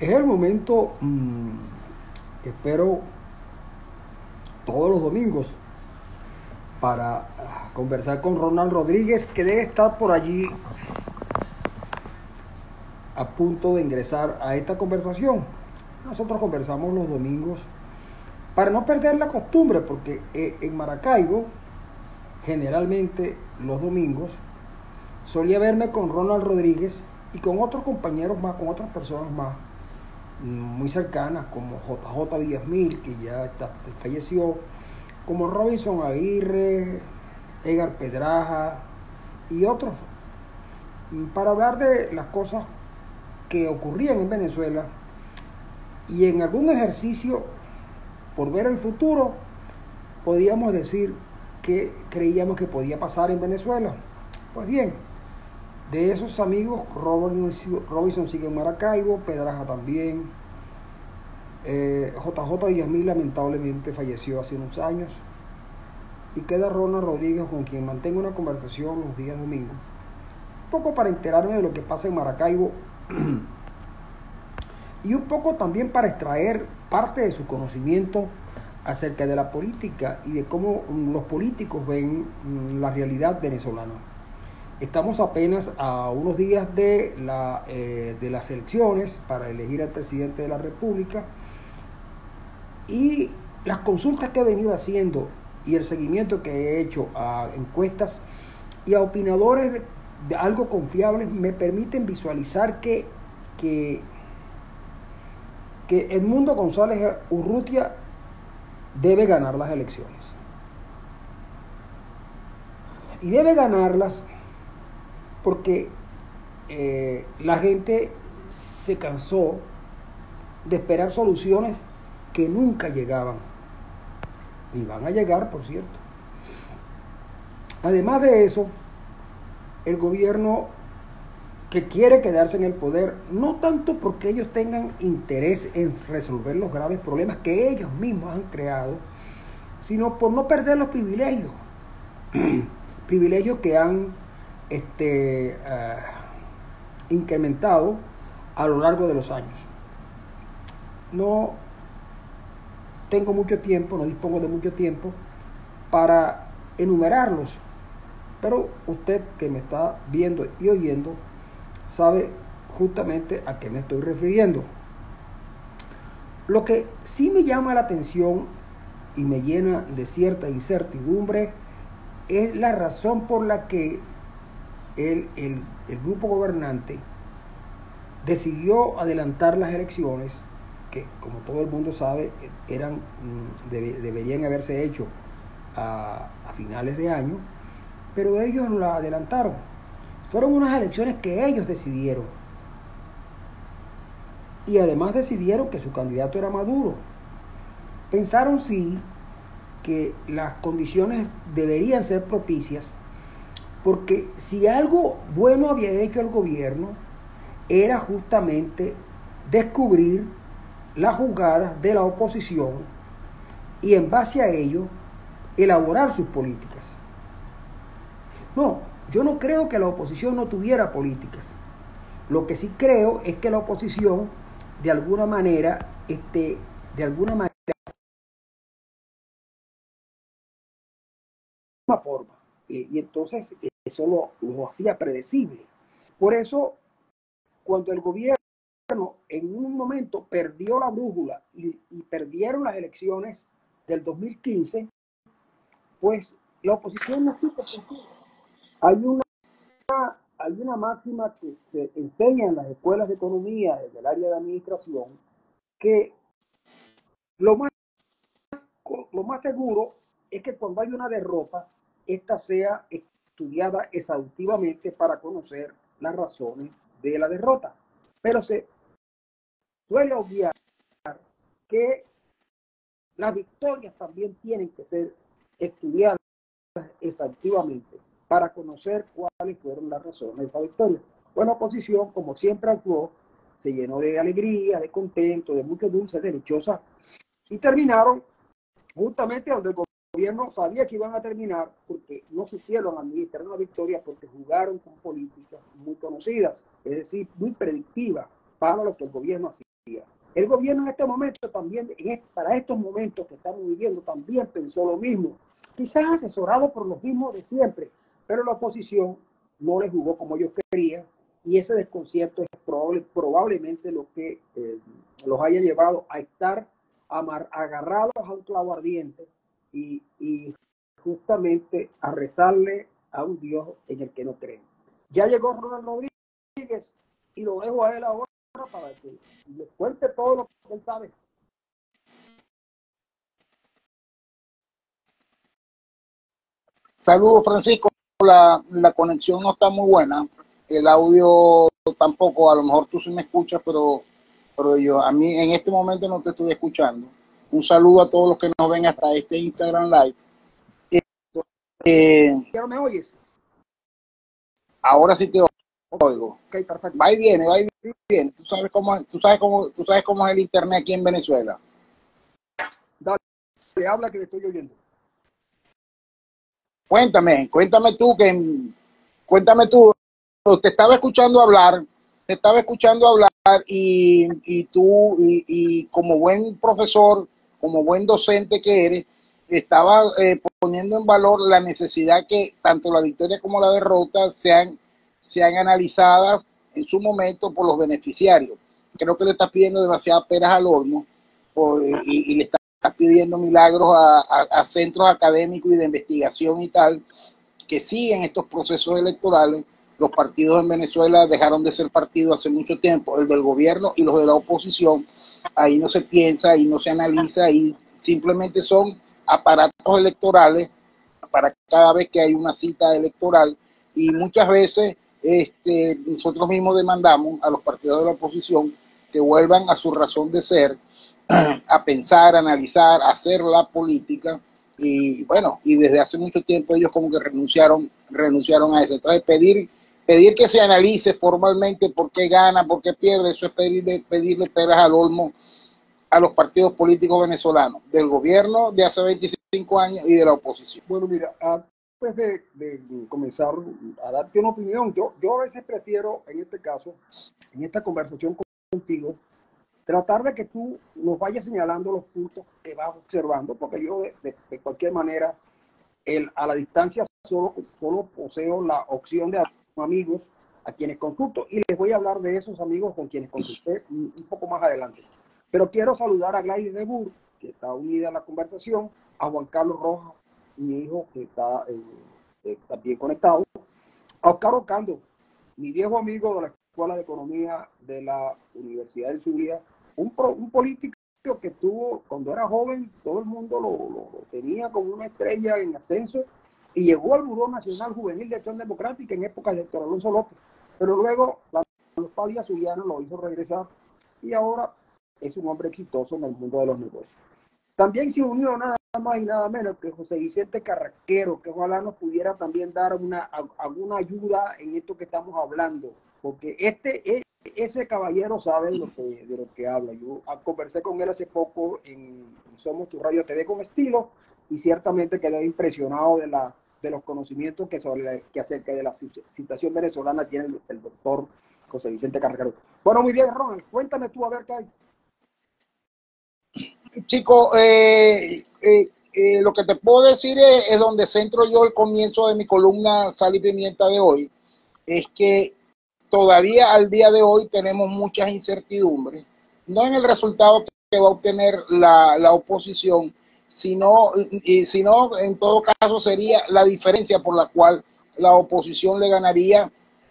Es el momento, espero, todos los domingos para conversar con Ronald Rodríguez, que debe estar por allí a punto de ingresar a esta conversación. Nosotros conversamos los domingos para no perder la costumbre, porque en Maracaibo, generalmente los domingos, solía verme con Ronald Rodríguez y con otros compañeros más, con otras personas más muy cercanas, como JJ Villasmil, que ya falleció, como Robinson Aguirre, Edgar Pedraja y otros, para hablar de las cosas que ocurrían en Venezuela y en algún ejercicio por ver el futuro podíamos decir que creíamos que podía pasar en Venezuela. Pues bien, de esos amigos, Robinson sigue en Maracaibo, Pedraja también, JJ Villasmil lamentablemente falleció hace unos años, y queda Ronald Rodríguez, con quien mantengo una conversación los días domingos, un poco para enterarme de lo que pasa en Maracaibo y un poco también para extraer parte de su conocimiento acerca de la política y de cómo los políticos ven la realidad venezolana. Estamos apenas a unos días de las elecciones para elegir al presidente de la República, y las consultas que he venido haciendo y el seguimiento que he hecho a encuestas y a opinadores de algo confiables me permiten visualizar que Edmundo González Urrutia debe ganar las elecciones. Y debe ganarlas porque la gente se cansó de esperar soluciones que nunca llegaban. Y van a llegar, por cierto. Además de eso, el gobierno que quiere quedarse en el poder, no tanto porque ellos tengan interés en resolver los graves problemas que ellos mismos han creado, sino por no perder los privilegios. Privilegios que han incrementado a lo largo de los años. No tengo mucho tiempo, no dispongo de mucho tiempo para enumerarlos, pero usted que me está viendo y oyendo sabe justamente a qué me estoy refiriendo. Lo que sí me llama la atención y me llena de cierta incertidumbre es la razón por la que el grupo gobernante decidió adelantar las elecciones, que como todo el mundo sabe deberían haberse hecho a finales de año, pero ellos la adelantaron. Fueron unas elecciones que ellos decidieron, y además decidieron que su candidato era Maduro. Pensaron sí que las condiciones deberían ser propicias, porque si algo bueno había hecho el gobierno era justamente descubrir las jugadas de la oposición y en base a ello elaborar sus políticas. No, yo no creo que la oposición no tuviera políticas. Lo que sí creo es que la oposición de alguna manera forma, y entonces eso lo hacía predecible. Por eso, cuando el gobierno en un momento perdió la brújula y perdieron las elecciones del 2015, pues la oposición no supo. Hay una, hay una máxima que se enseña en las escuelas de economía, desde el área de administración, que lo más seguro es que cuando hay una derrota, esta sea estudiada exhaustivamente para conocer las razones de la derrota. Pero se suele obviar que las victorias también tienen que ser estudiadas exhaustivamente para conocer cuáles fueron las razones de esa victoria. Bueno, la oposición, como siempre actuó, se llenó de alegría, de contento, de muchos dulces, de dichosas, y terminaron justamente donde el gobierno sabía que iban a terminar, porque no supieron administrar una victoria, porque jugaron con políticas muy conocidas, es decir, muy predictivas para lo que el gobierno hacía. El gobierno en este momento también, para estos momentos que estamos viviendo, también pensó lo mismo, quizás asesorado por los mismos de siempre, pero la oposición no le jugó como ellos querían, y ese desconcierto es probablemente lo que los haya llevado a estar agarrados a un clavo ardiente y justamente a rezarle a un Dios en el que no creen. Ya llegó Ronald Rodríguez y lo dejo a él ahora para que le cuente todo lo que él sabe. Saludos, Francisco. La conexión no está muy buena. El audio tampoco. A lo mejor tú sí me escuchas, pero a mí en este momento no te estoy escuchando. Un saludo a todos los que nos ven hasta este Instagram Live. ¿Ya me oyes? Ahora sí te oigo. Okay, perfecto. Va y viene, va y viene. Tú sabes cómo es el internet aquí en Venezuela. Dale, habla que le estoy oyendo. Cuéntame tú, te estaba escuchando hablar y tú, y como buen profesor, como buen docente que eres, estaba poniendo en valor la necesidad que tanto la victoria como la derrota sean analizadas en su momento por los beneficiarios. Creo que le estás pidiendo demasiadas peras al olmo y le estás pidiendo milagros a centros académicos y de investigación y tal, que siguen estos procesos electorales. Los partidos en Venezuela dejaron de ser partidos hace mucho tiempo, el del gobierno y los de la oposición. Ahí no se piensa, ahí no se analiza, ahí simplemente son aparatos electorales para cada vez que hay una cita electoral, y muchas veces nosotros mismos demandamos a los partidos de la oposición que vuelvan a su razón de ser, a pensar, a analizar, a hacer la política. Y bueno, y desde hace mucho tiempo ellos como que renunciaron a eso. Entonces pedir que se analice formalmente por qué gana, por qué pierde, eso es pedirle peras al olmo a los partidos políticos venezolanos, del gobierno de hace 25 años y de la oposición. Bueno, mira, antes de comenzar a darte una opinión, yo a veces prefiero, en este caso, en esta conversación contigo, tratar de que tú nos vayas señalando los puntos que vas observando, porque yo de cualquier manera, a la distancia solo poseo la opción de amigos a quienes consulto, y les voy a hablar de esos amigos con quienes consulté un poco más adelante. Pero quiero saludar a Gladys de Bur, que está unida a la conversación, a Juan Carlos Rojas, mi hijo, que está también conectado, a Oscar Ocando, mi viejo amigo de la Escuela de Economía de la Universidad del Zulia, un político que tuvo, cuando era joven, todo el mundo lo tenía como una estrella en ascenso, y llegó al Buró Nacional Juvenil de Acción Democrática en época de Héctor Alonso López, pero luego la nostalgia zuliana lo hizo regresar, y ahora es un hombre exitoso en el mundo de los negocios. También se unió nada más y nada menos que José Vicente Carraquero, que ojalá nos pudiera también dar alguna ayuda en esto que estamos hablando, porque ese caballero sabe de lo que habla. Yo conversé con él hace poco en Somos Tu Radio TV con Estilo, y ciertamente quedé impresionado de los conocimientos que acerca de la situación venezolana tiene el doctor José Vicente Carraquero. Bueno, muy bien, Ronald, cuéntame tú a ver qué hay. Chico, lo que te puedo decir es donde centro yo el comienzo de mi columna Sal y Pimienta de hoy, es que todavía al día de hoy tenemos muchas incertidumbres, no en el resultado que va a obtener la oposición, sino en todo caso sería la diferencia por la cual la oposición le ganaría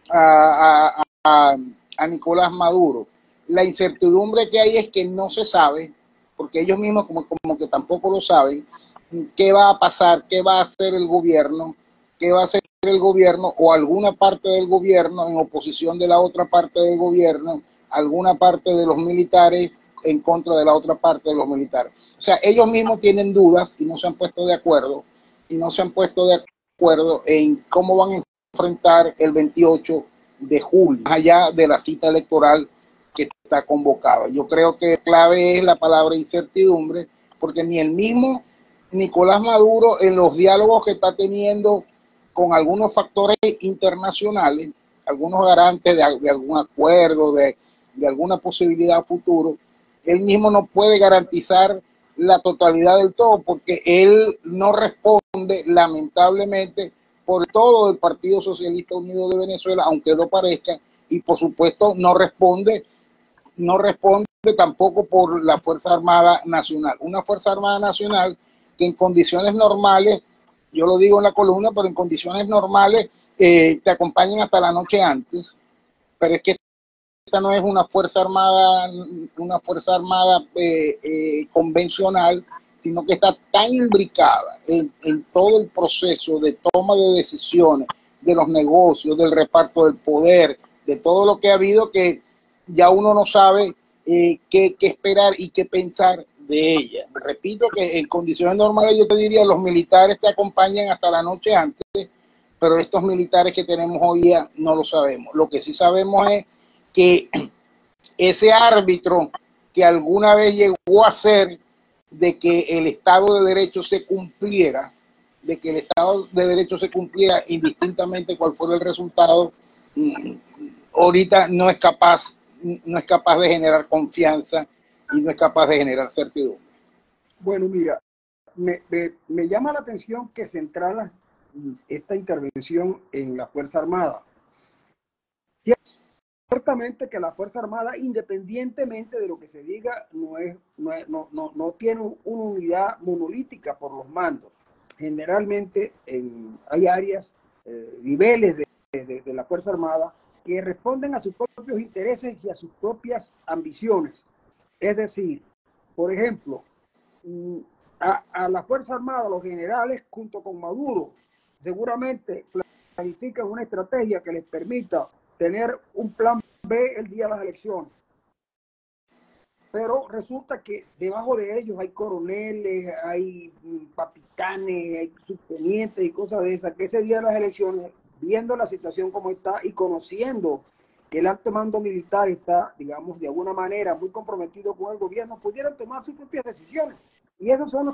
a Nicolás Maduro. La incertidumbre que hay es que no se sabe, porque ellos mismos como que tampoco lo saben, qué va a pasar, qué va a hacer el gobierno, o alguna parte del gobierno en oposición de la otra parte del gobierno, alguna parte de los militares en contra de la otra parte de los militares. O sea, ellos mismos tienen dudas y no se han puesto de acuerdo, en cómo van a enfrentar el 28 de julio, más allá de la cita electoral que está convocada. Yo creo que clave es la palabra incertidumbre, porque ni el mismo Nicolás Maduro, en los diálogos que está teniendo con algunos factores internacionales, algunos garantes de algún acuerdo, de de alguna posibilidad a futuro, él mismo no puede garantizar la totalidad del todo, porque él no responde, lamentablemente, por todo el Partido Socialista Unido de Venezuela, aunque lo parezca, y por supuesto no responde tampoco por la Fuerza Armada Nacional. Una Fuerza Armada Nacional que en condiciones normales, yo lo digo en la columna, pero en condiciones normales te acompañan hasta la noche antes, pero es que esta no es una Fuerza Armada, convencional, sino que está tan imbricada en todo el proceso de toma de decisiones, de los negocios, del reparto del poder, de todo lo que ha habido, que ya uno no sabe qué esperar y qué pensar de ella. Repito que en condiciones normales yo te diría, los militares te acompañan hasta la noche antes, pero estos militares que tenemos hoy día no lo sabemos. Lo que sí sabemos es que ese árbitro que alguna vez llegó a ser de que el Estado de Derecho se cumpliera, indistintamente cuál fuera el resultado, ahorita no es capaz de generar confianza y no es capaz de generar certidumbre. Bueno, mira, me llama la atención que centrala esta intervención en la Fuerza Armada. Ciertamente que la Fuerza Armada, independientemente de lo que se diga, no tiene una unidad monolítica por los mandos. Generalmente hay áreas, niveles de la Fuerza Armada que responden a sus propios intereses y a sus propias ambiciones. Es decir, por ejemplo, a la Fuerza Armada, los generales, junto con Maduro, seguramente planifican una estrategia que les permita tener un plan B el día de las elecciones. Pero resulta que debajo de ellos hay coroneles, hay capitanes, hay subtenientes y cosas de esas, que ese día de las elecciones, viendo la situación como está y conociendo que el alto mando militar está, digamos, de alguna manera muy comprometido con el gobierno, pudieran tomar sus propias decisiones. Y esos son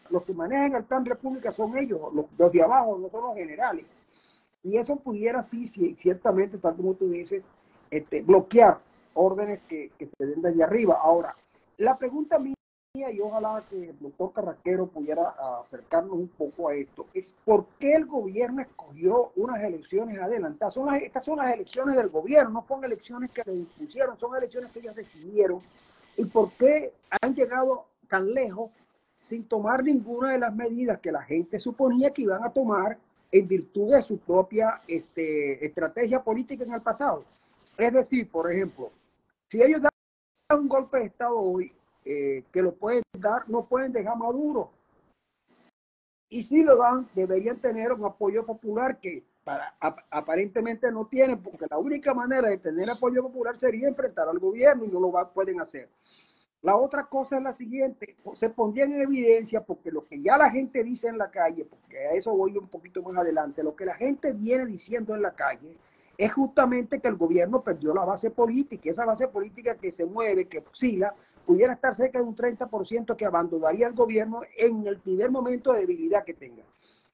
los que manejan el plan República, son ellos, los de abajo, no son los generales. Y eso pudiera, sí, ciertamente, tal como tú dices, bloquear órdenes que se den desde arriba. Ahora, la pregunta mía, y ojalá que el doctor Carraquero pudiera acercarnos un poco a esto, es ¿por qué el gobierno escogió unas elecciones adelantadas? Estas son las elecciones del gobierno, no son elecciones que le impusieron, son elecciones que ellos decidieron. ¿Y por qué han llegado tan lejos sin tomar ninguna de las medidas que la gente suponía que iban a tomar en virtud de su propia estrategia política en el pasado? Es decir, por ejemplo, si ellos dan un golpe de Estado hoy, que lo pueden dar, no pueden dejar Maduro. Y si lo dan, deberían tener un apoyo popular que aparentemente no tienen, porque la única manera de tener apoyo popular sería enfrentar al gobierno y no lo pueden hacer. La otra cosa es la siguiente, se pondría en evidencia, porque lo que ya la gente dice en la calle, porque a eso voy un poquito más adelante, lo que la gente viene diciendo en la calle es justamente que el gobierno perdió la base política, y esa base política que se mueve, que oscila, pudiera estar cerca de un 30% que abandonaría el gobierno en el primer momento de debilidad que tenga.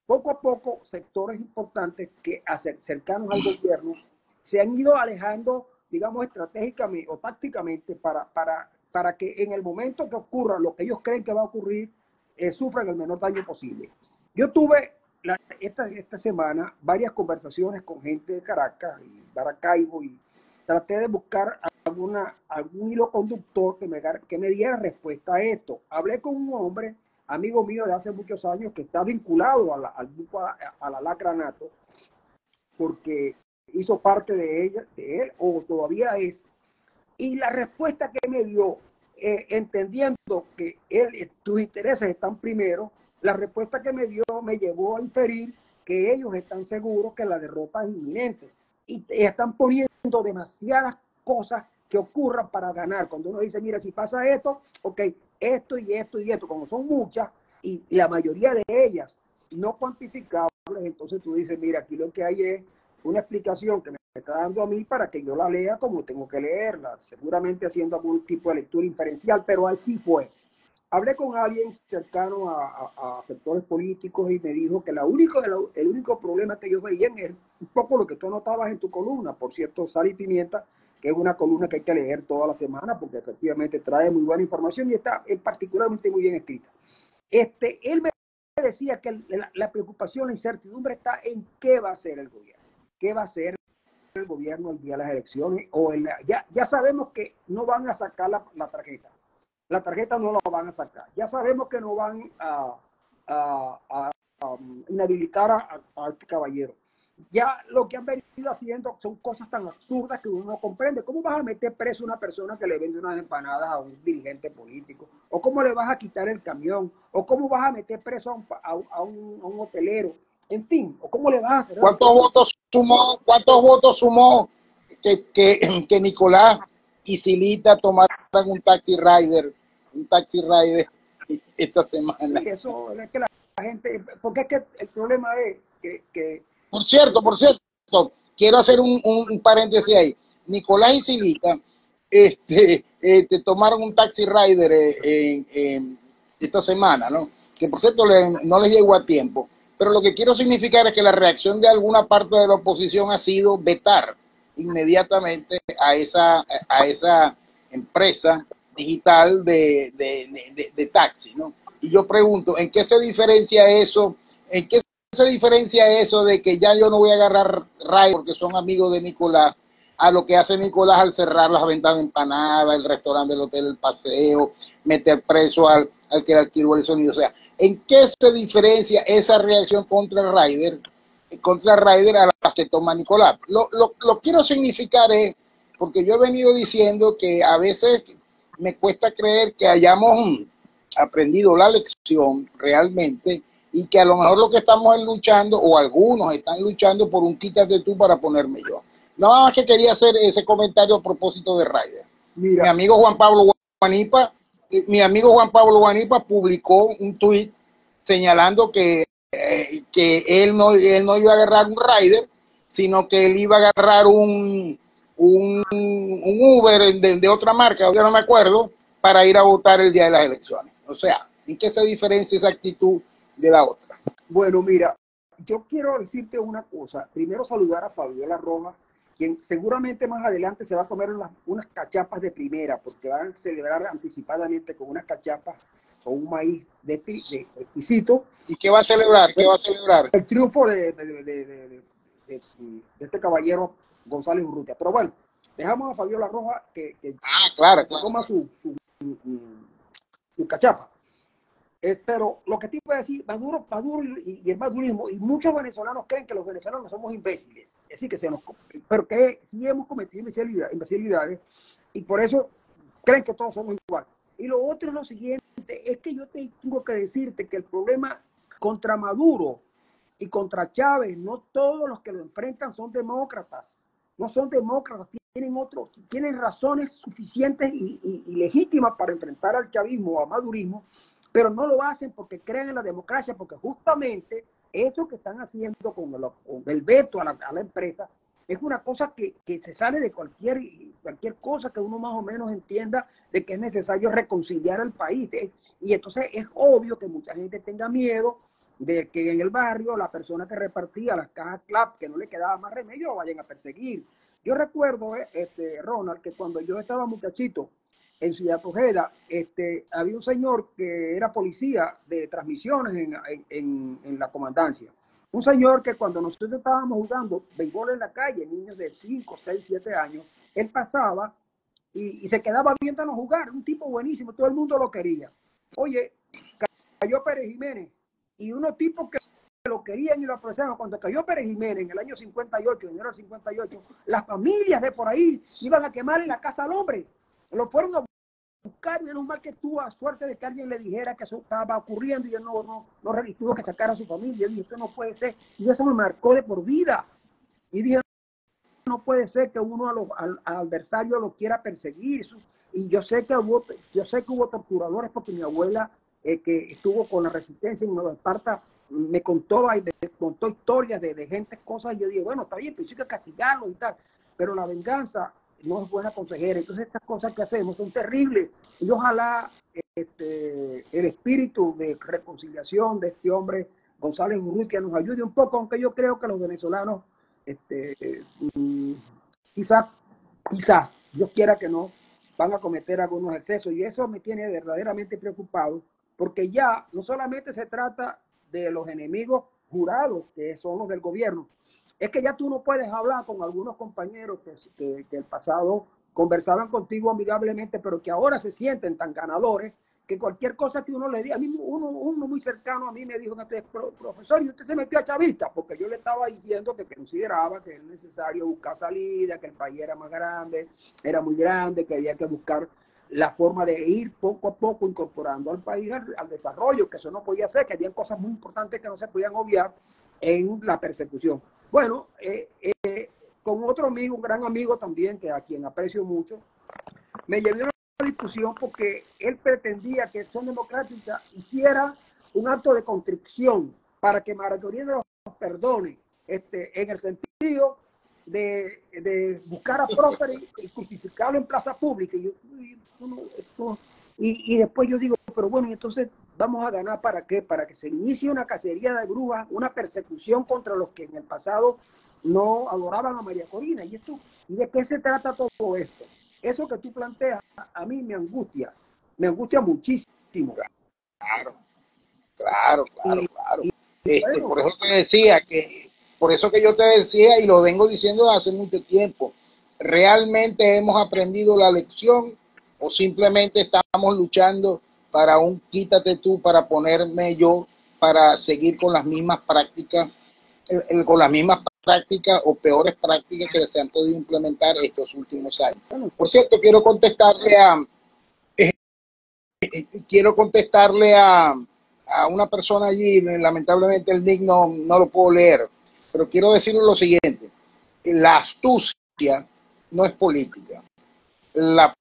Poco a poco, sectores importantes que cercanos al gobierno se han ido alejando, digamos, estratégicamente o tácticamente para que en el momento que ocurra lo que ellos creen que va a ocurrir, sufran el menor daño posible. Yo tuve esta semana varias conversaciones con gente de Caracas y Maracaibo y traté de buscar algún hilo conductor que me diera respuesta a esto. Hablé con un hombre, amigo mío de hace muchos años, que está vinculado al grupo, a la Lacra NATO, porque hizo parte de él, o todavía es. Y la respuesta que me dio, entendiendo que tus intereses están primero, la respuesta que me dio me llevó a inferir que ellos están seguros que la derrota es inminente. Y están poniendo demasiadas cosas que ocurran para ganar. Cuando uno dice, mira, si pasa esto, ok, esto y esto y esto, como son muchas, y la mayoría de ellas no cuantificables, entonces tú dices, mira, aquí lo que hay es una explicación que me está dando a mí para que yo la lea como tengo que leerla, seguramente haciendo algún tipo de lectura inferencial, pero así fue. Hablé con alguien cercano a sectores políticos y me dijo que el único problema que ellos veían es un poco lo que tú anotabas en tu columna, por cierto, sal y pimienta, que es una columna que hay que leer toda la semana porque efectivamente trae muy buena información y está particularmente muy bien escrita. Él me decía que la preocupación, la incertidumbre está en qué va a hacer el gobierno, qué va a hacer el gobierno el día de las elecciones, ya sabemos que no van a sacar la tarjeta no la van a sacar, ya sabemos que no van a inhabilitar a este caballero. Ya lo que han venido haciendo son cosas tan absurdas que uno no comprende. ¿Cómo vas a meter preso a una persona que le vende unas empanadas a un dirigente político? ¿O cómo le vas a quitar el camión? ¿O cómo vas a meter preso a un hotelero? En fin, ¿o cómo le vas a hacer? ¿Cuántos votos sumó que Nicolás y Silita tomaran un taxi rider esta semana? Sí, eso es que la gente, porque es que el problema es que Por cierto, quiero hacer un paréntesis ahí. Nicolás y Silita te tomaron un taxi rider esta semana, ¿no? Que por cierto no les llegó a tiempo. Pero lo que quiero significar es que la reacción de alguna parte de la oposición ha sido vetar inmediatamente a esa empresa digital de taxi, ¿no? Y yo pregunto, ¿en qué se diferencia eso? ¿En qué se diferencia eso de que ya yo no voy a agarrar Ray porque son amigos de Nicolás, a lo que hace Nicolás al cerrar las ventas de empanadas, el restaurante del Hotel El Paseo, meter preso al que le alquiló el sonido? O sea, ¿en qué se diferencia esa reacción contra Ryder a las que toma Nicolás? Lo quiero significar es, porque yo he venido diciendo que a veces me cuesta creer que hayamos aprendido la lección realmente, y que a lo mejor lo que estamos es luchando, o algunos están luchando por un quítate tú para ponerme yo. Nada más que quería hacer ese comentario a propósito de Ryder. mira, Mi amigo Juan Pablo Guanipa publicó un tuit señalando que él no iba a agarrar un Ryder, sino que él iba a agarrar un Uber de otra marca, yo no me acuerdo, para ir a votar el día de las elecciones. O sea, ¿en qué se diferencia esa actitud de la otra? bueno, mira, yo quiero decirte una cosa. Primero saludar a Fabiola Rojas, quien seguramente más adelante se va a comer unas cachapas de primera, porque van a celebrar anticipadamente con unas cachapas o un maíz de exquisito. ¿Y qué va a celebrar? ¿Qué va a celebrar? El triunfo de este caballero González Urrutia. Pero bueno, dejamos a Fabiola Rojas que claro. coma su cachapa. Pero lo que te iba a decir, Maduro y el madurismo, y muchos venezolanos creen que los venezolanos somos imbéciles, es decir, pero que sí hemos cometido imbecilidades, y por eso creen que todos somos iguales. Y lo otro es lo siguiente, es que yo tengo que decirte que el problema contra Maduro y contra Chávez, no todos los que lo enfrentan son demócratas, no son demócratas, tienen razones suficientes y legítimas para enfrentar al chavismo o al madurismo, pero no lo hacen porque creen en la democracia, porque justamente eso que están haciendo con el veto a la empresa es una cosa que se sale de cualquier cosa que uno más o menos entienda de que es necesario reconciliar al país. Y entonces es obvio que mucha gente tenga miedo de que en el barrio la persona que repartía las cajas CLAP, que no le quedaba más remedio, lo vayan a perseguir. Yo recuerdo, Ronald, que cuando yo estaba muchachito, en Ciudad Ojeda, había un señor que era policía de transmisiones en la comandancia. Un señor que cuando nosotros estábamos jugando béisbol en la calle, niños de 5, 6, 7 años, él pasaba y se quedaba viéndonos jugar. Un tipo buenísimo, todo el mundo lo quería. Oye, cayó Pérez Jiménez y unos tipos que lo querían y lo apreciaban. Cuando cayó Pérez Jiménez en el año 58, en enero del 58, las familias de por ahí iban a quemar en la casa al hombre. Lo fueron a buscar, menos mal que tuvo la suerte de que alguien le dijera que eso estaba ocurriendo y él no tuvo que sacar a su familia. Y dijo, esto no puede ser. Y eso me marcó de por vida. Y dije, no puede ser que uno al adversario lo quiera perseguir. Y yo sé que hubo torturadores, porque mi abuela, que estuvo con la resistencia en Nueva Esparta, me contó historias de gente, cosas, y yo dije, bueno, está bien, pero hay que castigarlo y tal. Pero la venganza no es buena consejera. Entonces estas cosas que hacemos son terribles. Y ojalá el espíritu de reconciliación de este hombre González Urrutia nos ayude un poco, aunque yo creo que los venezolanos quizás quizás, Dios quiera que no, van a cometer algunos excesos. Y eso me tiene verdaderamente preocupado, porque ya no solamente se trata de los enemigos jurados, que son los del gobierno, es que ya tú no puedes hablar con algunos compañeros que el pasado conversaban contigo amigablemente, pero que ahora se sienten tan ganadores que cualquier cosa que uno le diga, a mí uno muy cercano a mí me dijo, profesor, y usted se metió a chavista, porque yo le estaba diciendo que consideraba que era necesario buscar salida, que el país era más grande, era muy grande, que había que buscar la forma de ir poco a poco incorporando al país al desarrollo, que eso no podía ser, que había cosas muy importantes que no se podían obviar en la persecución. Bueno, con otro amigo, un gran amigo también, que a quien aprecio mucho, me llevé una discusión porque él pretendía que Acción Democrática hiciera un acto de contrición para que Margarita los perdone, en el sentido de buscar a Próspero y crucificarlo en plaza pública. Y después yo digo, pero bueno, entonces vamos a ganar ¿para qué? Para que se inicie una cacería de brujas, una persecución contra los que en el pasado no adoraban a María Corina. ¿Y de qué se trata todo esto? Eso que tú planteas a mí me angustia muchísimo. Claro, claro, claro, claro. Bueno, por eso que yo te decía y lo vengo diciendo hace mucho tiempo, ¿realmente hemos aprendido la lección o simplemente estamos luchando para un quítate tú, para ponerme yo, para seguir con las mismas prácticas, o peores prácticas que se han podido implementar estos últimos años? Por cierto, quiero contestarle a una persona allí, lamentablemente el nick no lo puedo leer, pero quiero decirle lo siguiente: la astucia no es política. La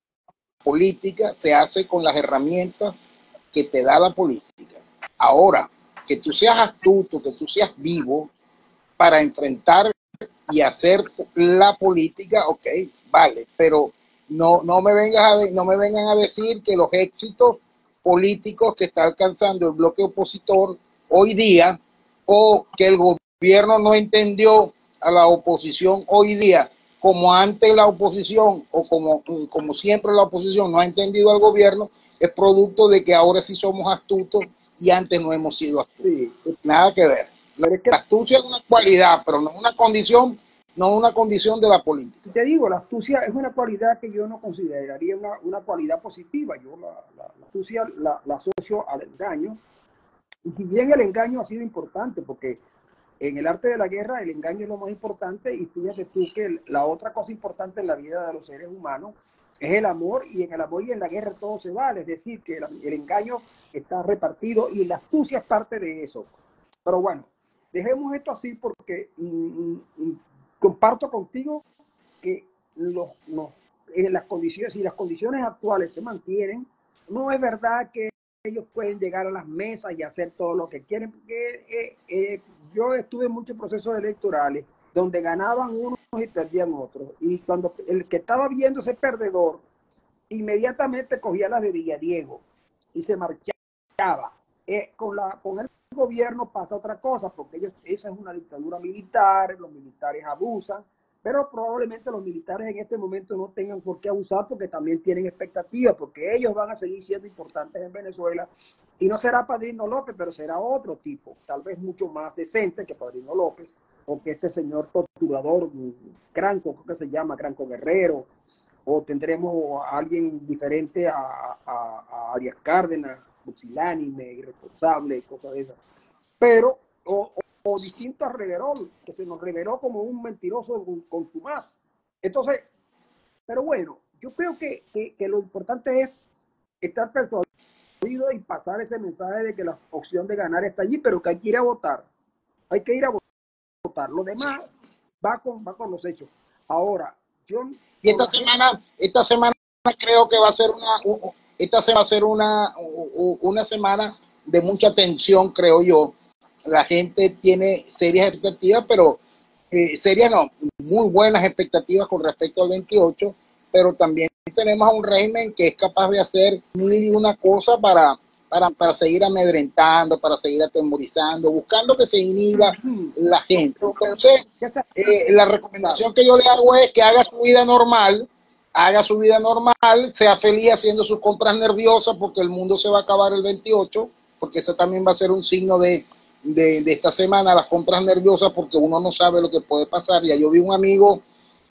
política se hace con las herramientas que te da la política. Ahora, que tú seas astuto, que tú seas vivo para enfrentar y hacer la política, ok, vale, pero no me vengan a decir que los éxitos políticos que está alcanzando el bloque opositor hoy día, o que el gobierno no entendió a la oposición hoy día, como antes la oposición, o como siempre la oposición no ha entendido al gobierno, es producto de que ahora sí somos astutos y antes no hemos sido astutos. Sí. Nada que ver. La astucia es una cualidad, pero no una condición de la política. Te digo, la astucia es una cualidad que yo no consideraría una cualidad positiva. Yo la astucia la asocio al engaño. Y si bien el engaño ha sido importante, porque en el arte de la guerra el engaño es lo más importante, y fíjate tú que la otra cosa importante en la vida de los seres humanos es el amor, y en el amor y en la guerra todo se vale. Es decir, que el engaño está repartido y la astucia es parte de eso. Pero bueno, dejemos esto así porque comparto contigo que en las condiciones, si las condiciones actuales se mantienen, no es verdad que ellos pueden llegar a las mesas y hacer todo lo que quieren, porque yo estuve en muchos procesos electorales donde ganaban unos y perdían otros, y cuando el que estaba viéndose perdedor inmediatamente cogía las de Villadiego y se marchaba. Con el gobierno pasa otra cosa, porque esa es una dictadura militar, los militares abusan, pero probablemente los militares en este momento no tengan por qué abusar, porque también tienen expectativas, porque ellos van a seguir siendo importantes en Venezuela, y no será Padrino López, pero será otro tipo, tal vez mucho más decente que Padrino López, o que este señor torturador, Cranco, creo que se llama Cranco Guerrero, o tendremos a alguien diferente a Arias Cárdenas, pusilánime, irresponsable, cosas de esas. Pero, o distinto a Reverol, que se nos reveló como un mentiroso contumaz. Entonces, pero bueno, yo creo que lo importante es estar persuadido y pasar ese mensaje de que la opción de ganar está allí, pero que hay que ir a votar. Hay que ir a votar. Lo demás va con los hechos. Ahora, y esta semana creo que va a ser una semana de mucha tensión, creo yo. La gente tiene serias expectativas, pero serias no, muy buenas expectativas con respecto al 28, pero también tenemos a un régimen que es capaz de hacer mil y una cosas para seguir amedrentando, para seguir atemorizando, buscando que se inhiba la gente. Entonces, la recomendación que yo le hago es que haga su vida normal, sea feliz haciendo sus compras nerviosas, porque el mundo se va a acabar el 28, porque eso también va a ser un signo de esta semana, las compras nerviosas, porque uno no sabe lo que puede pasar. Ya yo vi un amigo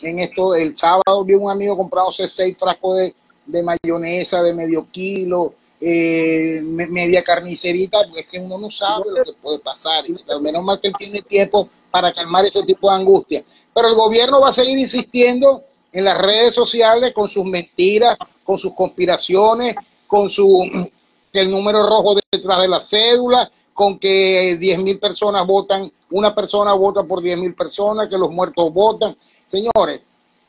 en esto, el sábado vi un amigo comprándose 6 frascos de mayonesa de medio kilo, media carnicerita, porque es que uno no sabe lo que puede pasar, y al menos mal que él tiene tiempo para calmar ese tipo de angustia. Pero el gobierno va a seguir insistiendo en las redes sociales con sus mentiras, con sus conspiraciones, con que el número rojo detrás de la cédula, con que 10.000 personas votan, una persona vota por 10.000 personas, que los muertos votan. Señores,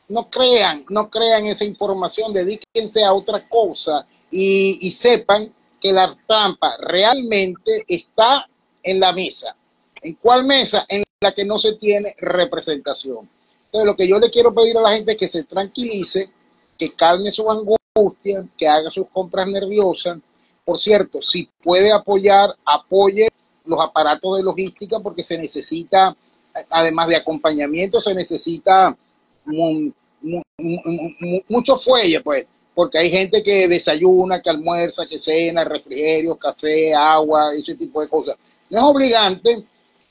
no crean esa información, dedíquense a otra cosa y sepan que la trampa realmente está en la mesa. ¿En cuál mesa? En la que no se tiene representación. Entonces, lo que yo le quiero pedir a la gente es que se tranquilice, que calme su angustia, que haga sus compras nerviosas. Por cierto, si puede apoyar, apoye los aparatos de logística, porque se necesita, además de acompañamiento, se necesita mucho fuelle, pues, porque hay gente que desayuna, que almuerza, que cena, refrigerios, café, agua, ese tipo de cosas. No es obligante,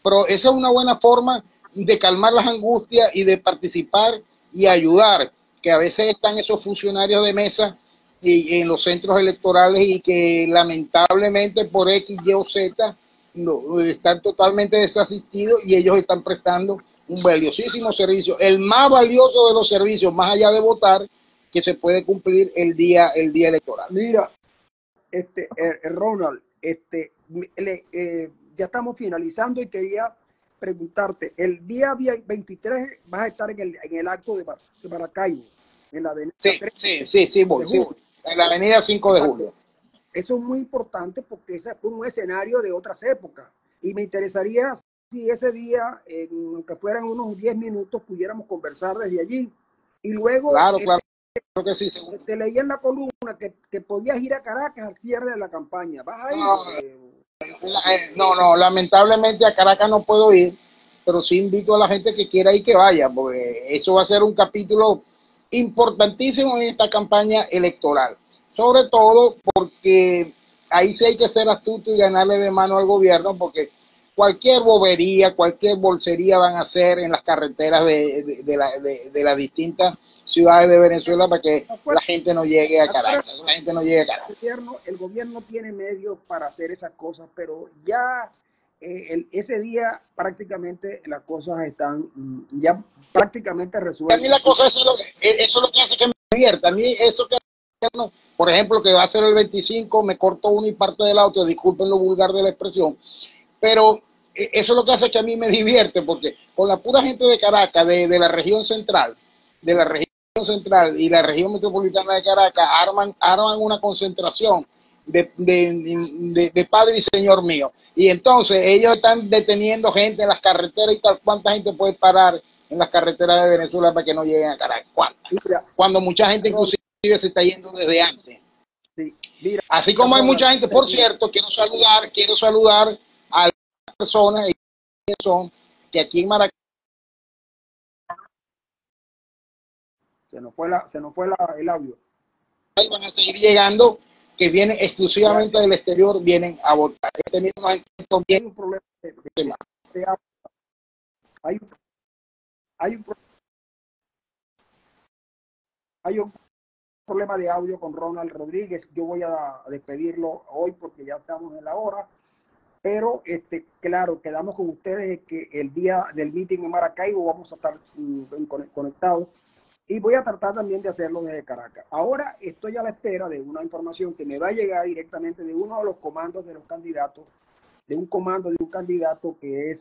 pero esa es una buena forma de calmar las angustias y de participar y ayudar, que a veces están esos funcionarios de mesa y en los centros electorales y que lamentablemente por X, Y o Z no, están totalmente desasistidos, y ellos están prestando un valiosísimo servicio, el más valioso de los servicios, más allá de votar, que se puede cumplir el día electoral. Mira, Ronald, ya estamos finalizando y quería preguntarte, el día 23 vas a estar en el acto de Maracaibo, en la avenida sí, voy, en la avenida 5 de julio. Eso es muy importante porque ese fue un escenario de otras épocas y me interesaría si ese día, aunque fueran unos 10 minutos, pudiéramos conversar desde allí. Y luego, claro que sí, te leí en la columna que podías ir a Caracas al cierre de la campaña. ¿Vas a ir? No, lamentablemente a Caracas no puedo ir, pero sí invito a la gente que quiera ir que vaya, porque eso va a ser un capítulo importantísimo en esta campaña electoral. Sobre todo porque ahí sí hay que ser astuto y ganarle de mano al gobierno, porque cualquier bobería, cualquier bolsería van a hacer en las carreteras de las distintas ciudades de Venezuela para que la gente no llegue a Caracas. La gente no llegue a Caracas. El gobierno tiene medios para hacer esas cosas, pero ya ese día prácticamente las cosas están ya prácticamente resueltas. A mí la cosa eso es lo que hace que me divierta. A mí eso que, por ejemplo, que va a ser el 25, me corto una y parte del auto, disculpen lo vulgar de la expresión, pero eso es lo que hace que a mí me divierte, porque con la pura gente de Caracas, de la región central, y la región metropolitana de Caracas, arman una concentración de Padre y Señor mío. Y entonces ellos están deteniendo gente en las carreteras y tal. ¿Cuánta gente puede parar en las carreteras de Venezuela para que no lleguen a Caracas? Cuando mucha gente inclusive se está yendo desde antes. Sí, mira, así como hay mucha gente, por cierto, quiero saludar a las personas que son que aquí en Maracaibo se nos fue el audio. Van a seguir llegando, que vienen exclusivamente del exterior, vienen a votar. He tenido hay un problema hay un problema de audio con Ronald Rodríguez. Yo voy a despedirlo hoy porque ya estamos en la hora, pero claro, quedamos con ustedes que el día del meeting en Maracaibo vamos a estar conectados y voy a tratar también de hacerlo desde Caracas. Ahora estoy a la espera de una información que me va a llegar directamente de uno de los comandos de los candidatos, de un comando de un candidato que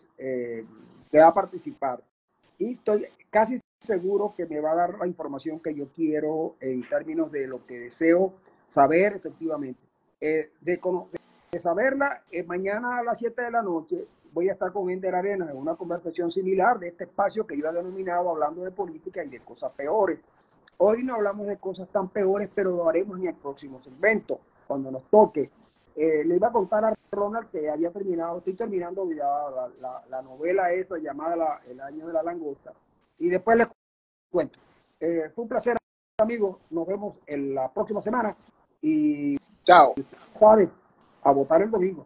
va a participar, y estoy casi seguro que me va a dar la información que yo quiero en términos de lo que deseo saber efectivamente. De saberla, mañana a las 7 de la noche voy a estar con Ender Arenas en una conversación similar de este espacio que yo he denominado hablando de política y de cosas peores. Hoy no hablamos de cosas tan peores, pero lo haremos en el próximo segmento, cuando nos toque. Le iba a contar a Ronald que había terminado, estoy terminando ya la novela esa llamada El año de la langosta. Y después les cuento. Fue un placer, amigos. Nos vemos en la próxima semana. Y, Chao. ¿sabes? A votar el domingo.